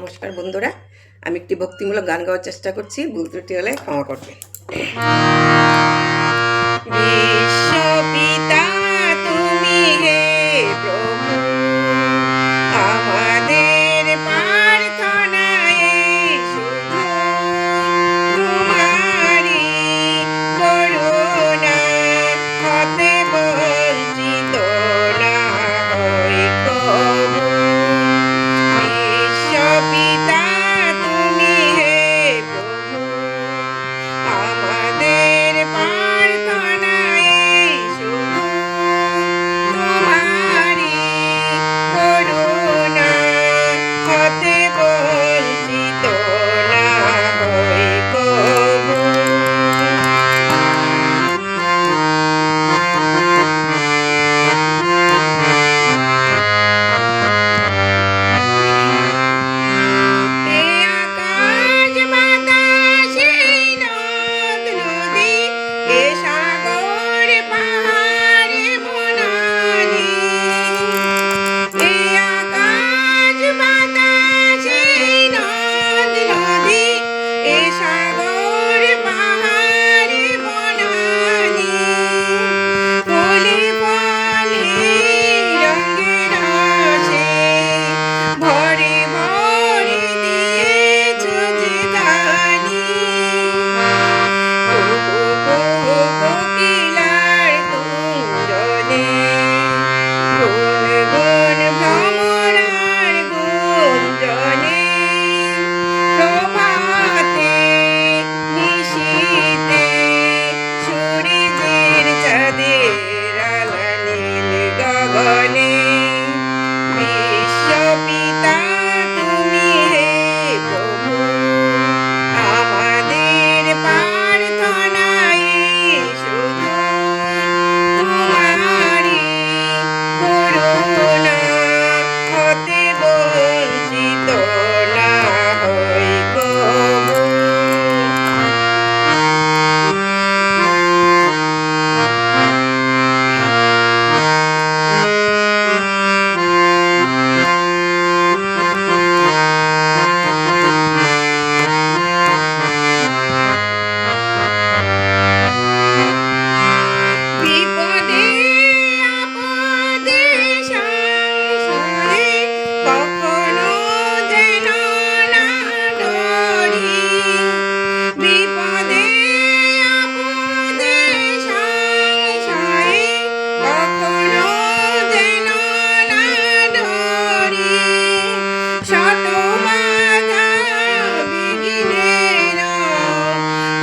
নমস্কার বন্ধুরা, আমি একটি ভক্তিমূলক গান গাওয়ার চেষ্টা করছি। ভুল ত্রুটি হলে ক্ষমা করবেন। বিশ্বপিতা তুমি হে প্রভু, আমাদের প্রার্থনা এই শুধু তোমারই করুণা, হতে বঞ্চিত না হই কবু। বিশ্বপিতা তুমি হে প্রভু, আমাদের প্রার্থনা এই শুধু তোমারই করুণা, হতে বঞ্চিত না হই কবু। বিশ্বপিতা তুমি হে প্রভু, আমাদের প্রার্থনা এই শুধু তোমারই করুণা, হতে বঞ্চিত না হই কবু।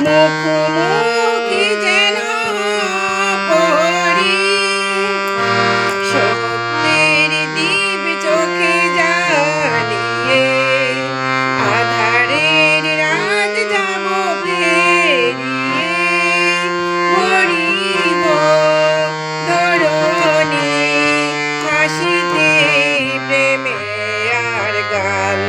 মুখোমুখি যেন পড়ি, সত্যের দীপ চোখে জ্বালিয়ে আধারের রাত যাব পেরিয়ে, ভরিব ধরণী হাসিতে প্রেমে আর গান।